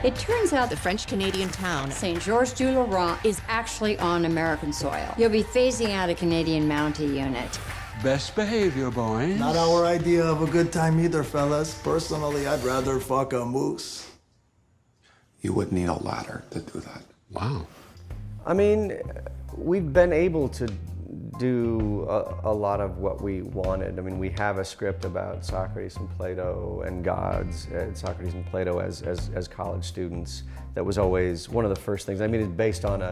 It turns out the French-Canadian town Saint-Georges-du-Laurent is actually on American soil. You'll be phasing out a Canadian Mountie unit. Best behavior, boys. Not our idea of a good time either, fellas. Personally, I'd rather fuck a moose. You would need a ladder to do that. Wow. I mean, we've been able to do a lot of what we wanted. I mean, we have a script about Socrates and Plato and gods, Socrates and Plato as college students. That was always one of the first things. I mean, it's based on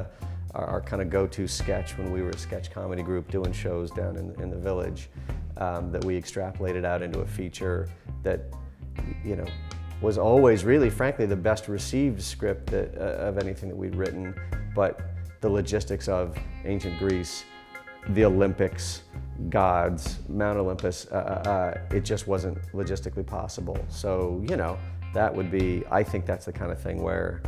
our kind of go-to sketch when we were a sketch comedy group doing shows down in the village, that we extrapolated out into a feature that, you know, was always really, frankly, the best received script of anything that we'd written. But the logistics of ancient Greece, the Olympics, gods, Mount Olympus, it just wasn't logistically possible. So, you know, that would be, I think that's the kind of thing where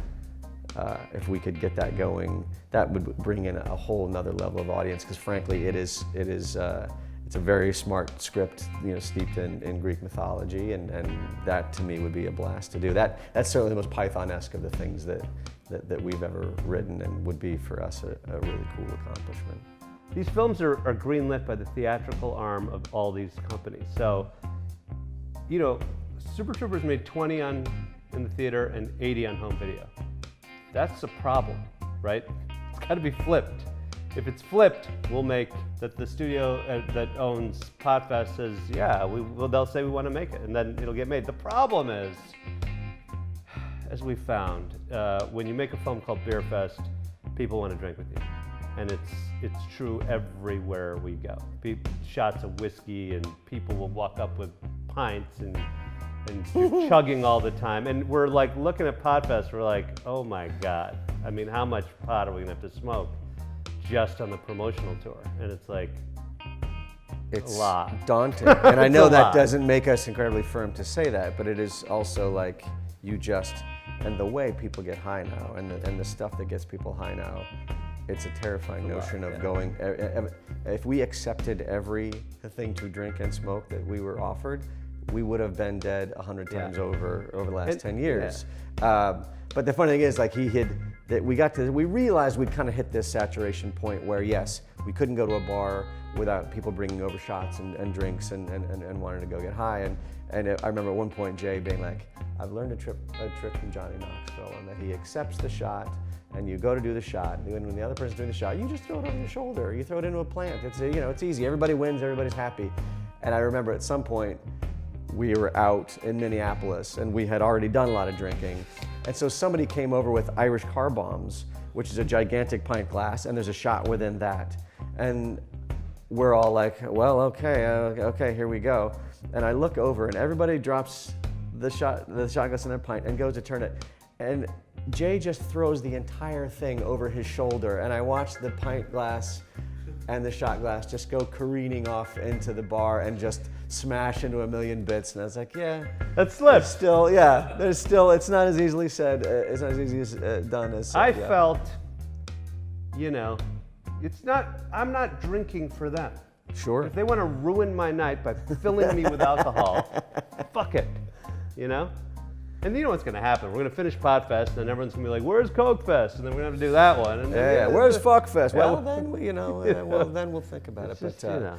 if we could get that going, that would bring in a whole nother level of audience, because frankly, it's a very smart script, you know, steeped in Greek mythology, and that to me would be a blast to do. That's certainly the most Python-esque of the things that we've ever written, and would be for us a really cool accomplishment. These films are greenlit by the theatrical arm of all these companies. So, you know, Super Troopers made 20 in the theater and 80 on home video. That's a problem, right? It's got to be flipped. If it's flipped, we'll make that the studio that owns Podfest says, yeah, they'll say we want to make it, and then it'll get made. The problem is, as we found, when you make a film called Beer Fest, people want to drink with you. And it's true everywhere we go. Shots of whiskey, and people will walk up with pints and you're chugging all the time. And we're like looking at Podfest, we're like, oh my God. I mean, how much pot are we gonna have to smoke just on the promotional tour? And it's like, it's a lot. Daunting. And I know that lot. doesn't make us incredibly firm to say that, but it is also like and the way people get high now, and the stuff that gets people high now, it's a terrifying notion of going, if we accepted everything to drink and smoke that we were offered, we would have been dead 100 times over the last 10 years. Yeah. But the funny thing is, like, we realized we'd kind of hit this saturation point where, yes, we couldn't go to a bar without people bringing over shots and drinks and wanting to go get high. And I remember at one point Jay being like, I've learned a trick from Johnny Knoxville, and that he accepts the shot, and you go to do the shot, and when the other person's doing the shot, you just throw it on your shoulder, you throw it into a plant. It's easy, everybody wins, everybody's happy. And I remember at some point, we were out in Minneapolis, and we had already done a lot of drinking. And so somebody came over with Irish car bombs, which is a gigantic pint glass, and there's a shot within that. And we're all like, well, okay, here we go. And I look over, and everybody drops the shot glass in their pint and goes to turn it. And Jay just throws the entire thing over his shoulder, and I watch the pint glass and the shot glass just go careening off into the bar and just smash into a million bits. And I was like, yeah, that slipped. It's not as easily said, it's not as easy as done as said. I felt, you know, I'm not drinking for them. Sure. If they want to ruin my night by filling me with alcohol, fuck it, you know? And you know what's going to happen? We're going to finish Podfest, and then everyone's going to be like, "Where's Coke Fest?" And then we're going to have to do that one. And where's Fuck Fest? Well, then then we'll think about it. But you know.